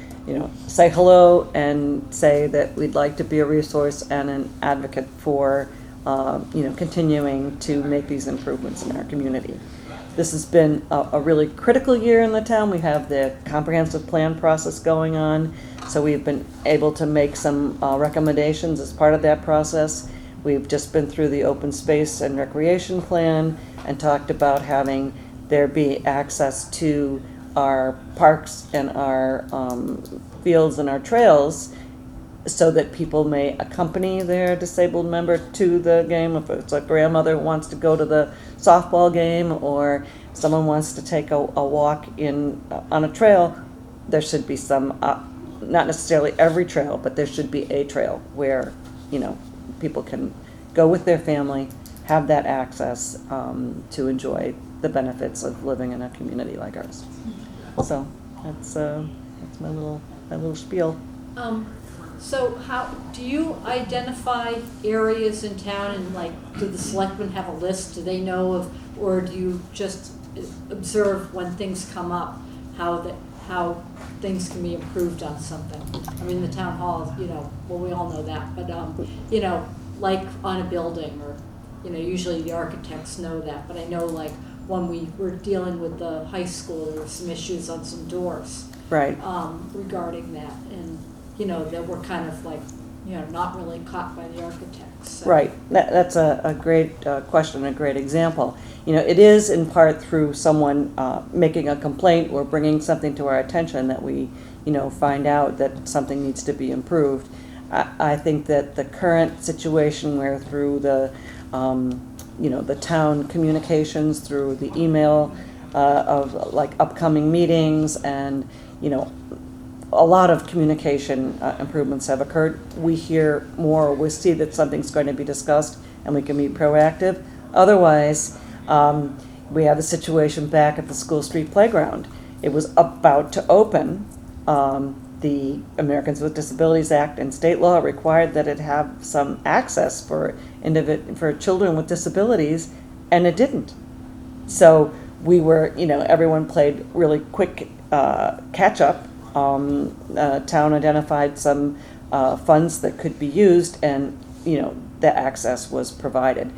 say hello and say that we'd like to be a resource and an advocate for, continuing to make these improvements in our community. This has been a really critical year in the town. We have the comprehensive plan process going on, so we've been able to make some recommendations as part of that process. We've just been through the open space and recreation plan and talked about having there be access to our parks and our fields and our trails so that people may accompany their disabled member to the game. If it's a grandmother who wants to go to the softball game or someone wants to take a walk on a trail, there should be some, not necessarily every trail, but there should be a trail where, people can go with their family, have that access to enjoy the benefits of living in a community like ours. So that's my little spiel. So how, do you identify areas in town and do the selectmen have a list? Do they know of, or do you just observe when things come up, how things can be improved on something? I mean, the town hall, well, we all know that, but, like on a building or, usually the architects know that, but I know when we were dealing with the high school, there were some issues on some doors. Right. Regarding that, and, that were kind of not really caught by the architects. So. Right. That's a great question, a great example. It is in part through someone making a complaint or bringing something to our attention that we, find out that something needs to be improved. I think that the current situation where through the, the town communications, through the email of upcoming meetings and, a lot of communication improvements have occurred. We hear more, we see that something's going to be discussed and we can be proactive. Otherwise, we have the situation back at the School Street Playground. It was about to open. The Americans with Disabilities Act and state law required that it have some access for children with disabilities, and it didn't. So we were, everyone played really quick catch up. Town identified some funds that could be used, and the access was provided.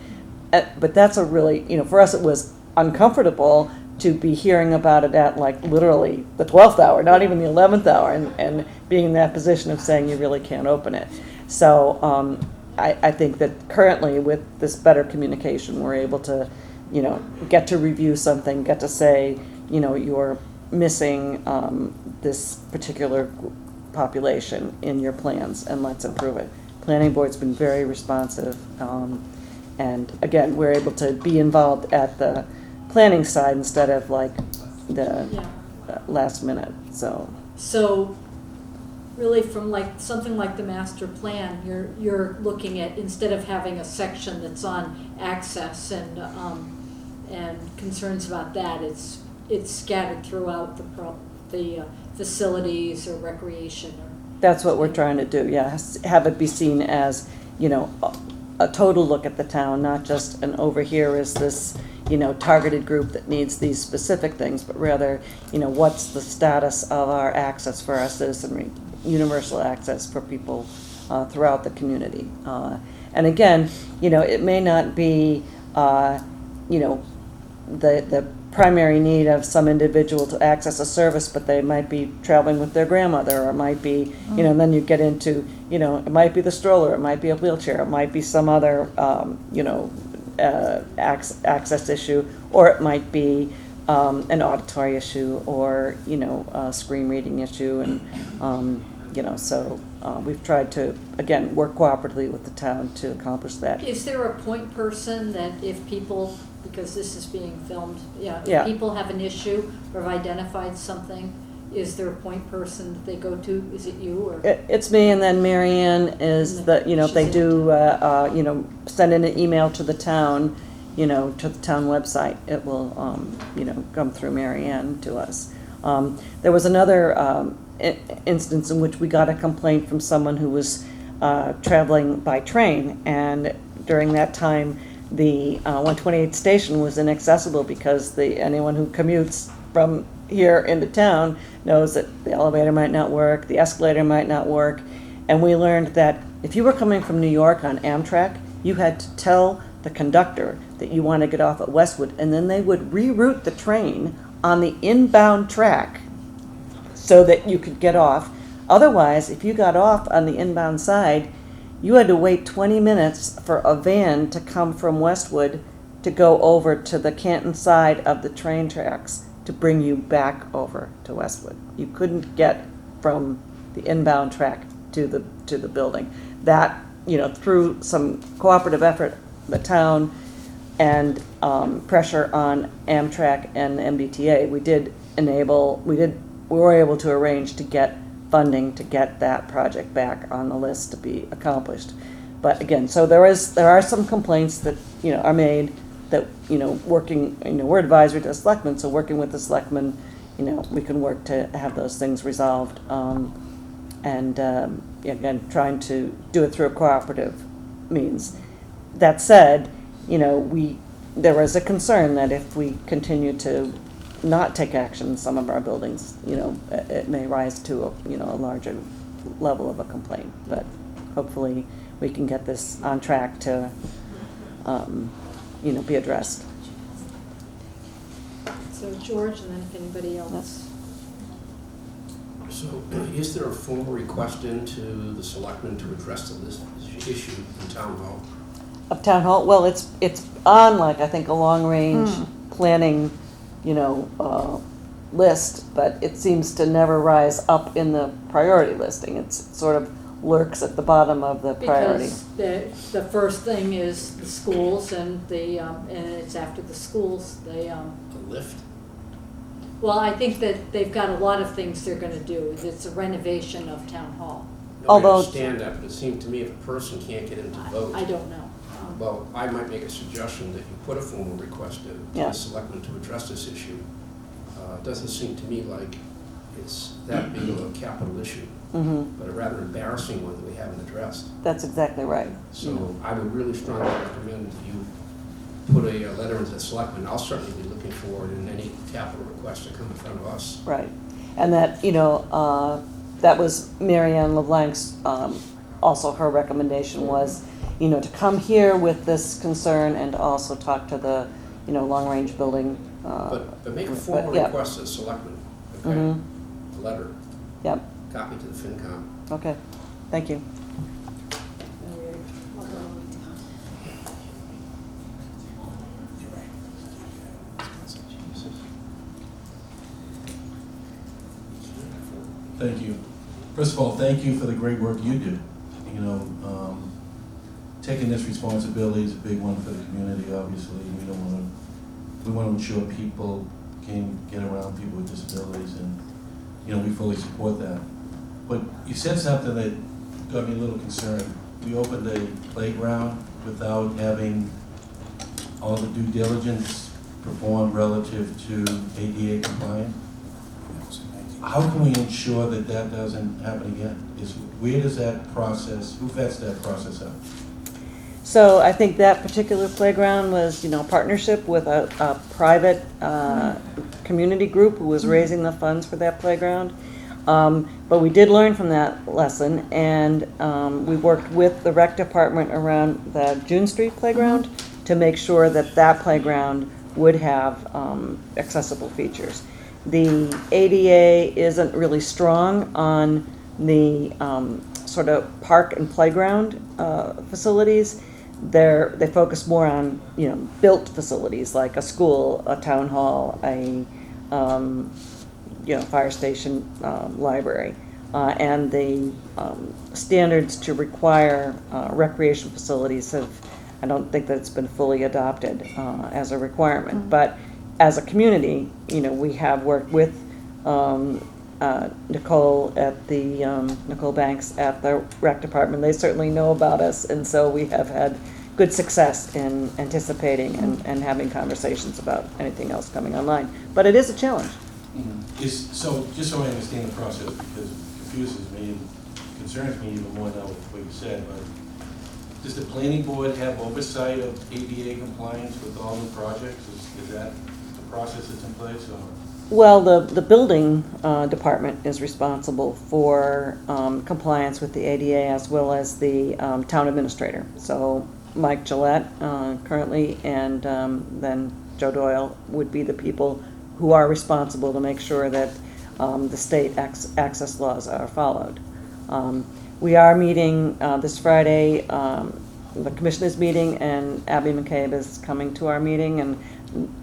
But that's a really, for us it was uncomfortable to be hearing about it at literally the 12th hour, not even the 11th hour, and being in that position of saying you really can't open it. So I think that currently with this better communication, we're able to, get to review something, get to say, you're missing this particular population in your plans, and let's improve it. Planning board's been very responsive, and again, we're able to be involved at the planning side instead of the last minute. So really from something like the master plan, you're looking at, instead of having a section that's on access and concerns about that, it's scattered throughout the facilities or recreation. That's what we're trying to do, have it be seen as, a total look at the town, not just an over here is this, targeted group that needs these specific things, but rather, what's the status of our access for our citizenry, universal access for people throughout the community. And again, it may not be, the primary need of some individual to access a service, but they might be traveling with their grandmother, or it might be, and then you get into, it might be the stroller, it might be a wheelchair, it might be some other, access issue, or it might be an auditory issue or, a screen reading issue. And, so we've tried to, again, work cooperatively with the town to accomplish that. Is there a point person that if people, because this is being filmed, Yeah. if people have an issue or have identified something, is there a point person that they go to? Is it you or? It's me, and then Marianne is the, if they do, send in an email to the town, to the town website, it will, come through Marianne to us. There was another instance in which we got a complaint from someone who was traveling by train, and during that time, the 128 station was inaccessible because anyone who commutes from here into town knows that the elevator might not work, the escalator might not work, and we learned that if you were coming from New York on Amtrak, you had to tell the conductor that you want to get off at Westwood, and then they would reroute the train on the inbound track so that you could get off. Otherwise, if you got off on the inbound side, you had to wait 20 minutes for a van to come from Westwood to go over to the Canton side of the train tracks to bring you back over to Westwood. You couldn't get from the inbound track to the building. That, through some cooperative effort, the town, and pressure on Amtrak and the MBTA, we were able to arrange to get funding to get that project back on the list to be accomplished. But again, so there are some complaints that, are made that, working, we're advisory to the selectmen, so working with the selectmen, we can work to have those things resolved. Again, trying to do it through a cooperative means. That said, there was a concern that if we continue to not take action in some of our buildings, it may rise to a larger level of a complaint. But hopefully we can get this on track to, be addressed. So George, and then if anybody else. So is there a formal request into the selectmen to address this issue in town hall? Of town hall, well, it's on I think a long-range planning, list, but it seems to never rise up in the priority listing. It sort of lurks at the bottom of the priority. Because the first thing is the schools, and and it's after the schools, A lift? well, I think that they've got a lot of things they're gonna do. It's a renovation of town hall. No, Although- I understand that, but it seemed to me if a person can't get in to vote. I don't know. Well, I might make a suggestion that you put a formal request to Yeah. the selectmen to address this issue. It doesn't seem to me like it's that big of a capital issue, but a rather embarrassing one that we haven't addressed. That's exactly right. So I would really strongly recommend that you put a letter into the selectmen. I'll certainly be looking forward in any capital requests that come in front of us. Right. And that, that was Mary Ann LeBlanc's, also her recommendation was, to come here with this concern and also talk to the, long-range building. But make a group. formal But, yeah. request to the selectmen, okay? Mhm. A letter, Yep, copy to the FinCom. okay, thank you. Thank you. First of all, thank you for the great work you do. Taking this responsibility is a big one for the community, obviously. We want to ensure people can get around people with disabilities, and, we fully support that. But you said something that got me a little concerned. We opened a playground without having all the due diligence performed relative to ADA compliant. How can we ensure that that doesn't happen again? Where does that process, who vets that process out? So I think that particular playground was, partnership with a private community group who was raising the funds for that playground. But we did learn from that lesson, and we worked with the rec department around the June Street playground to make sure that that playground would have accessible features. The ADA isn't really strong on the sort of park and playground facilities. they focus more on, built facilities like a school, a town hall, a, fire station, library. And the standards to require recreation facilities I don't think that it's been fully adopted as a requirement. But as a community, we have worked with Nicole Nicole Banks at the rec department. They certainly know about us, and so we have had good success in anticipating and having conversations about anything else coming online. But it is a challenge. Just so I understand the process, because it confuses me and concerns me even more now with what you said, but does the planning board have oversight of ADA compliance with all new projects? Is that the process that's in place, or? Well, the building department is responsible for compliance with the ADA, as well as the town administrator. So Mike Gillette currently, and then Joe Doyle would be the people who are responsible to make sure that the state access laws are followed. We are meeting this Friday. The commission is meeting, and Abby McCabe is coming to our meeting, and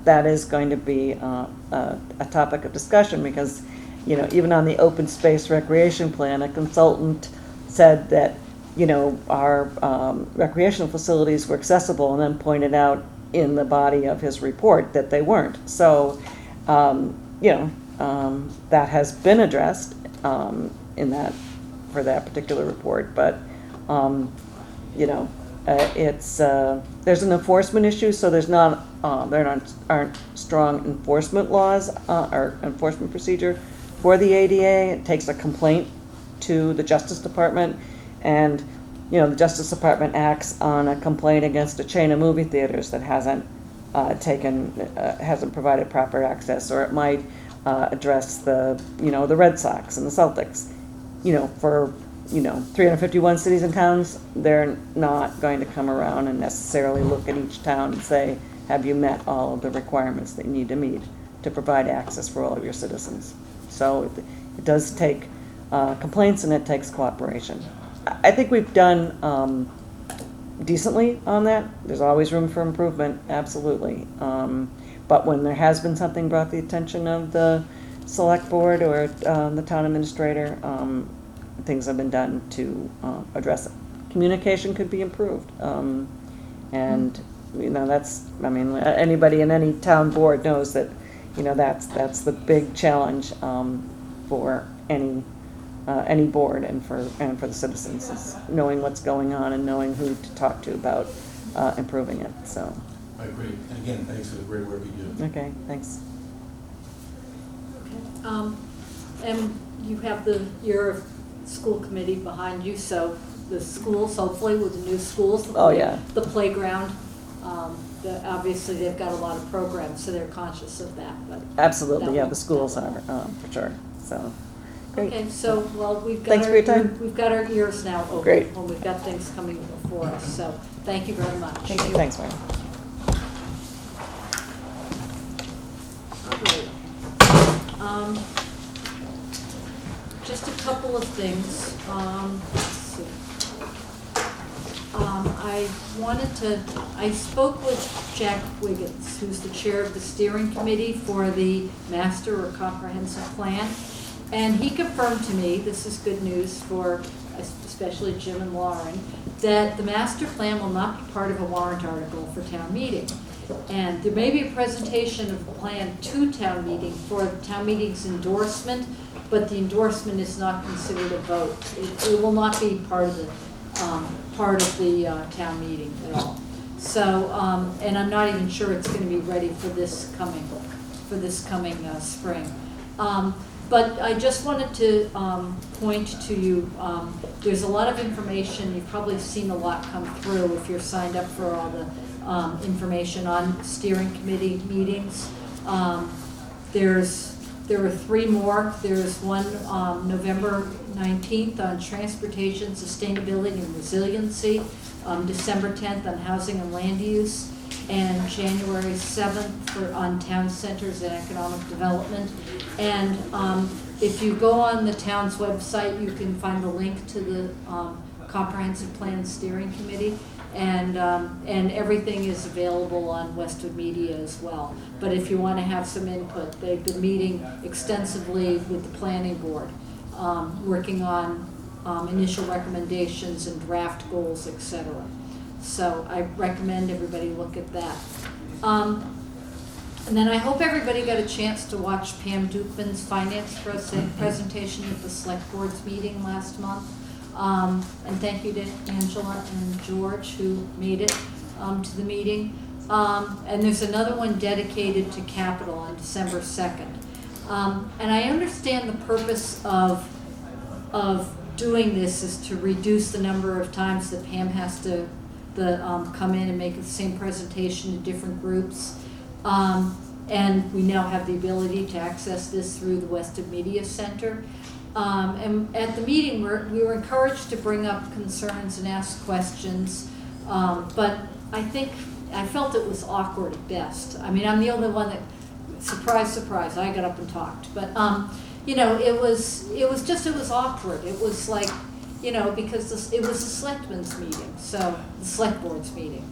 that is going to be a topic of discussion because, even on the open space recreation plan, a consultant said that, our recreational facilities were accessible, and then pointed out in the body of his report that they weren't. So, that has been addressed for that particular report, but it's there's an enforcement issue, so there aren't strong enforcement laws or enforcement procedure for the ADA. It takes a complaint to the Justice Department, and the Justice Department acts on a complaint against a chain of movie theaters that hasn't provided proper access, or it might address the Red Sox and the Celtics. For 351 cities and towns, they're not going to come around and necessarily look at each town and say, have you met all of the requirements that you need to meet to provide access for all of your citizens? So it does take complaints, and it takes cooperation. I think we've done decently on that. There's always room for improvement, absolutely. But when there has been something brought to the attention of the select board or the town administrator, things have been done to address it. Communication could be improved. And, anybody in any town board knows that, that's the big challenge for any board and for the citizens, is knowing what's going on and knowing who to talk to about improving it, so. I agree. And again, thanks for the great work you do. Okay, thanks. And you have your school committee behind you, so the schools, hopefully with the new schools. The playground, obviously they've got a lot of programs, so they're conscious of that. But absolutely, the schools are, for sure, so. Great. Okay, so, we've got Thanks for your time. We've got our ears now open. Great. When we've got things coming before us, so thank you very much. Thank you. Thanks, Mary. Just a couple of things. Let's see. I spoke with Jack Wiggins, who's the chair of the steering committee for the master or comprehensive plan. And he confirmed to me, this is good news for especially Jim and Lauren, that the master plan will not be part of a warrant article for town meeting. And there may be a presentation of the plan to town meeting for town meeting's endorsement, but the endorsement is not considered a vote. It will not be part of the town meeting at all. So, and I'm not even sure it's going to be ready for this coming spring. But I just wanted to point to you, there's a lot of information. You've probably seen a lot come through if you're signed up for all the information on steering committee meetings. There are 3 more. There's one November 19th on transportation, sustainability, and resiliency, December 10th on housing and land use, and January 7th on town centers and economic development. And if you go on the town's website, you can find the link to the comprehensive plan steering committee. And everything is available on Westwood Media as well. But if you want to have some input, they've been meeting extensively with the planning board, working on initial recommendations and draft goals, etc. So I recommend everybody look at that. And then I hope everybody got a chance to watch Pam Dukeman's finance presentation at the select board's meeting last month. And thank you to Angela and George who made it to the meeting. And there's another one dedicated to capital on December 2nd. And I understand the purpose of doing this is to reduce the number of times that Pam has to come in and make the same presentation to different groups. And we now have the ability to access this through the Westwood Media Center. And at the meeting, we were encouraged to bring up concerns and ask questions, but I felt it was awkward at best. I mean, I'm the only one that, surprise, surprise, I got up and talked. But, you know, it was awkward. It was like, you know, because it was a selectmen's meeting, so, the select board's meeting.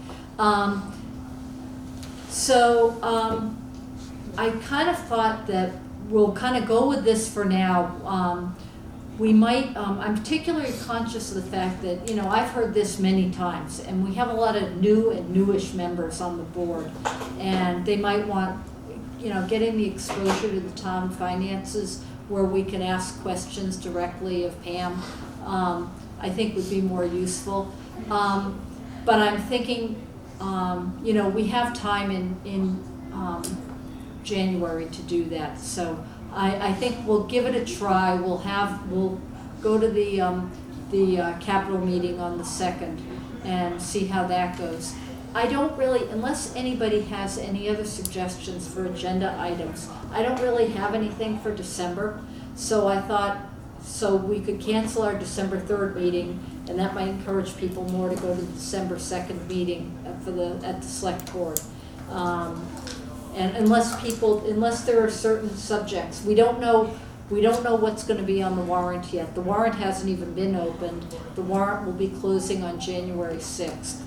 I kind of thought that we'll kind of go with this for now. We might, I'm particularly conscious of the fact that, you know, I've heard this many times, and we have a lot of new and newish members on the board, and they might want, you know, getting the exposure to the town finances where we can ask questions directly of Pam, I think would be more useful. But I'm thinking, you know, we have time in January to do that, so I think we'll give it a try. We'll go to the capital meeting on the 2nd and see how that goes. I don't really, unless anybody has any other suggestions for agenda items, I don't really have anything for December. So I thought, so we could cancel our December 3rd meeting, and that might encourage people more to go to the December 2nd meeting at the select board. And unless there are certain subjects, we don't know what's going to be on the warrant yet. The warrant hasn't even been opened. The warrant will be closing on January 6th.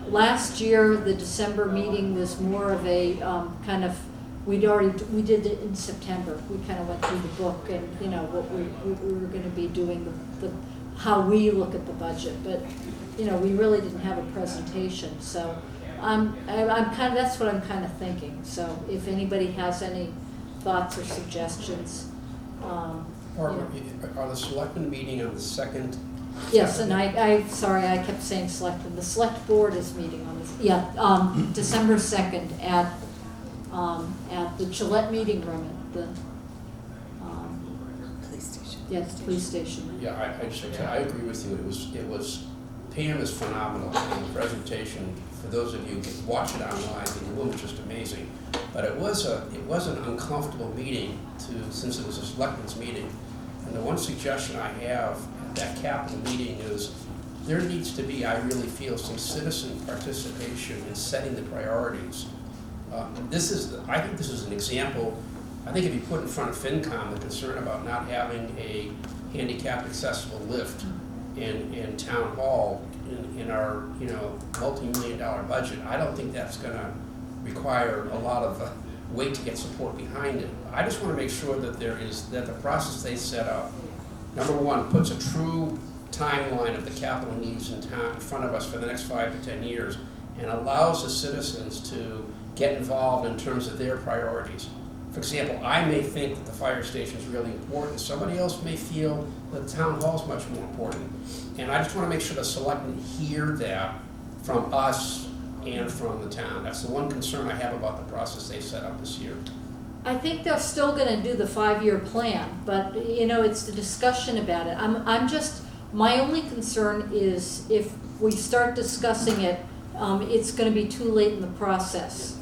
Last year, the December meeting was more of a kind of, we did it in September. We kind of went through the book and, you know, what we were going to be doing, how we look at the budget. But, you know, we really didn't have a presentation. So that's what I'm kind of thinking. So if anybody has any thoughts or suggestions. Are the selectmen meeting on the 2nd? Yes, and sorry, I kept saying selectmen. The select board is meeting on this, December 2nd at the Gillette meeting room at the Police station. yes, the police station. Yeah, I agree with you. It was Pam is phenomenal. And the presentation, for those of you who watch it online, the room was just amazing. But it was an uncomfortable meeting since it was a selectmen's meeting. And the one suggestion I have at that capital meeting is there needs to be, I really feel, some citizen participation in setting the priorities. I think this is an example. I think if you put in front of FinCom the concern about not having a handicapped accessible lift in town hall in our, you know, multi-million-dollar budget, I don't think that's going to require a lot of weight to get support behind it. I just want to make sure that that the process they set up, number one, puts a true timeline of the capital needs in town in front of us for the next 5 to 10 years, and allows the citizens to get involved in terms of their priorities. For example, I may think that the fire station is really important. Somebody else may feel that the town hall is much more important. And I just want to make sure the selectmen hear that from us and from the town. That's the one concern I have about the process they set up this year. I think they're still going to do the 5-year plan, but, you know, it's the discussion about it. My only concern is if we start discussing it, it's going to be too late in the process.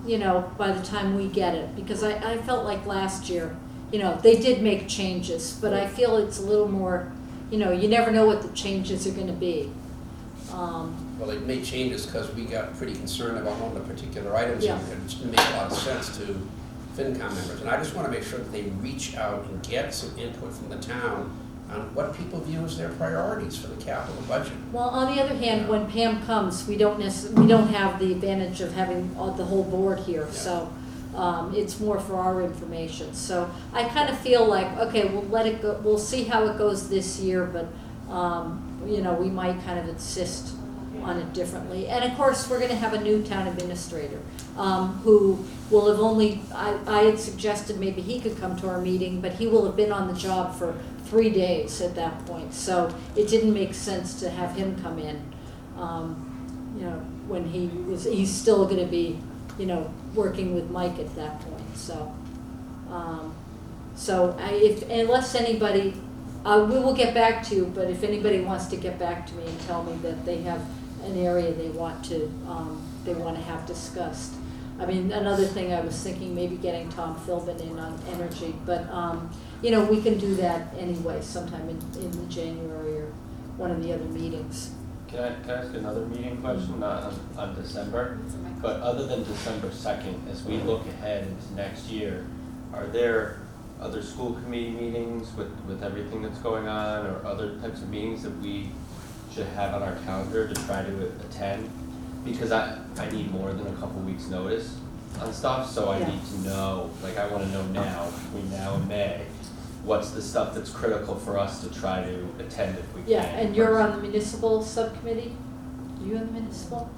You know, by the time we get it, because I felt like last year, you know, they did make changes, but I feel it's a little more, you know, you never know what the changes are going to be. Well, they made changes because we got pretty concerned about one of the particular items, Yeah. and it didn't make a lot of sense to FinCom members. And I just want to make sure that they reach out and get some input from the town on what people view as their priorities for the capital budget. Well, on the other hand, when Pam comes, we don't have the advantage of having the whole board here, so it's more for our information. So I kind of feel like, okay, we'll let it go, we'll see how it goes this year, but, you know, we might kind of insist on it differently. And of course, we're gonna have a new town administrator, who will have only, I had suggested maybe he could come to our meeting, but he will have been on the job for 3 days at that point, so it didn't make sense to have him come in, you know, when he's still gonna be, you know, working with Mike at that point, so. Unless anybody, we will get back to you, but if anybody wants to get back to me and tell me that they have an area they want to have discussed. I mean, another thing I was thinking, maybe getting Tom Philbin in on energy, but, you know, we can do that anyway sometime in January or one of the other meetings. Can I ask another meeting question, not on December, but other than December 2nd, as we look ahead into next year, are there other school committee meetings with everything that's going on, or other types of meetings that we should have on our calendar to try to attend? Because I need more than a couple weeks' notice on stuff, so I need to know, like I wanna know now, between now and May, what's the stuff that's critical for us to try to attend if we can. Yeah, and you're on the municipal subcommittee? Are you on the municipal?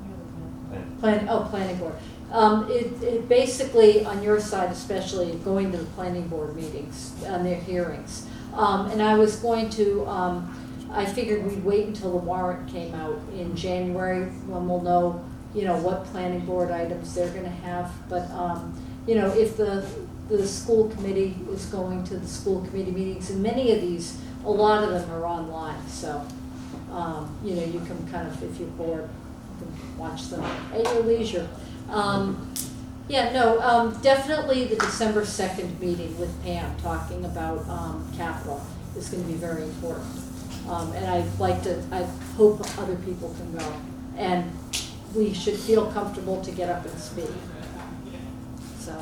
Planning board. It basically, on your side especially, going to the planning board meetings, on their hearings. And I was going to, I figured we'd wait until the warrant came out in January, when we'll know, you know, what planning board items they're gonna have. But, you know, if the school committee is going to the school committee meetings, and many of these, a lot of them are online, so, you know, you can kind of, if you're bored, you can watch them at your leisure. Definitely the December 2nd meeting with Pam, talking about capital, is gonna be very important. And I hope other people can go, and we should feel comfortable to get up and speak, so.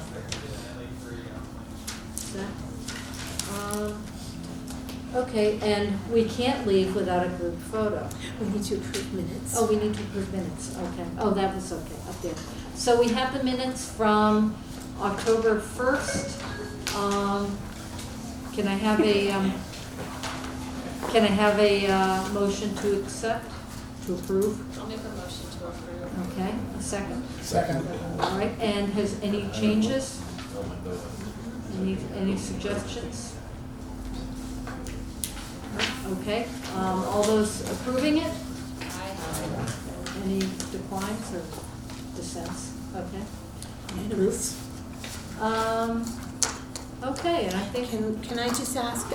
Okay, and we can't leave without a group photo. We need to approve minutes. Oh, we need to approve minutes, okay. Oh, that was okay, up there. So we have the minutes from October 1st. Can I have a motion to accept, to approve? I'll make a motion to approve. Okay, a second? Second. All right, and has any changes? Any suggestions? Okay, all those approving it? Any declines or dissents? Okay. Unanimous. Okay, and I think, Can I just ask,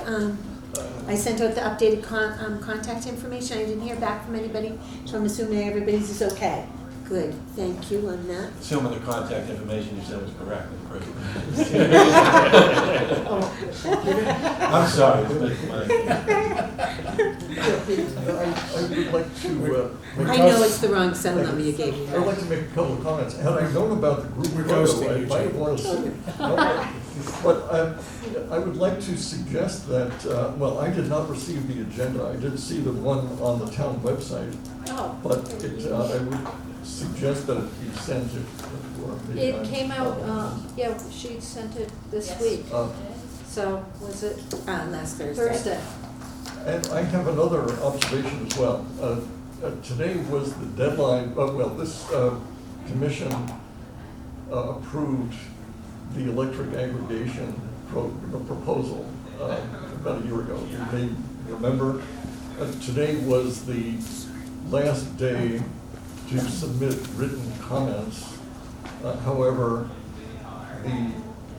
I sent out the updated contact information, I didn't hear back from anybody, so I'm assuming everybody's is okay. Good, thank you on that. Assuming the contact information you said was correct, I'm sorry. I would like to I know it's the wrong cell number you gave me. I'd like to make a couple of comments. Had I known about the group photo, I might have wanted to. But I would like to suggest that, well, I did not receive the agenda. I did see the one on the town website, but I would suggest that it be sent it came out, she sent it this week. So, was it Last Thursday. And I have another observation as well. Today was the deadline, this commission approved the electric aggregation proposal about a year ago. You may remember, today was the last day to submit written comments. However, the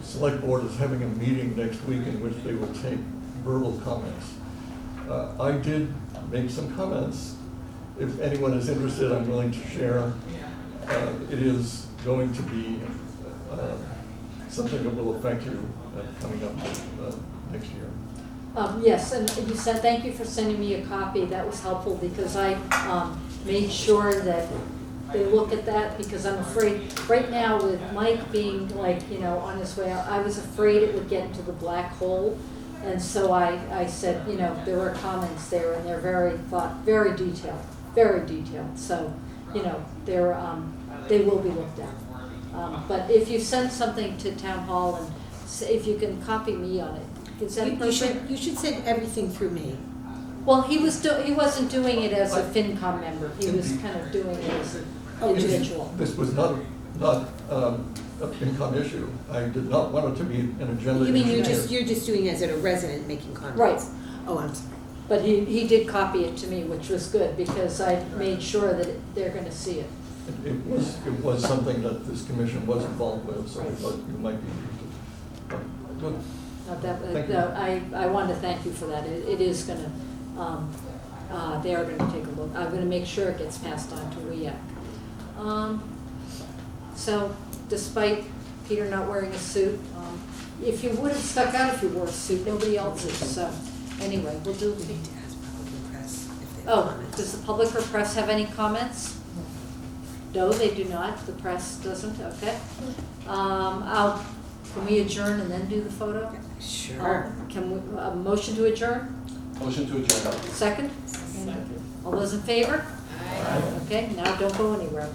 select board is having a meeting next week in which they will take verbal comments. I did make some comments. If anyone is interested, I'm willing to share. It is going to be something that will affect you coming up next year. Yes, and you said, thank you for sending me a copy. That was helpful because I made sure that they look at that, because I'm afraid right now with Mike being on his way out, I was afraid it would get into the black hole And so I said, you know, there were comments there, and they're very detailed. So, you know, they will be looked at. But if you send something to town hall and if you can copy me on it, is that appropriate? You should send everything through me. Well, he wasn't doing it as a FinCom member. He was kind of doing it as an individual. This was not a FinCom issue. I did not want it to be an agenda You mean issue. you're just doing it as a resident making comments? Right. Oh, I'm sorry. But he did copy it to me, which was good, because I made sure that they're gonna see it. It was something that this commission was involved with, so I thought you might be interested. Good. Thank you. I want to thank you for that. It is gonna, they are gonna take a look. I'm gonna make sure it gets passed on to WEAC. So despite Peter not wearing a suit, if you would have stuck out if you wore a suit, nobody else is, so anyway, we'll do. We need to ask public and press if they have Oh, comments. does the public or press have any comments? No, they do not. The press doesn't, okay. Can we adjourn and then do the photo? Sure. Can we, motion to adjourn? Motion to adjourn. Second? All those in favor? Okay, now don't go anywhere.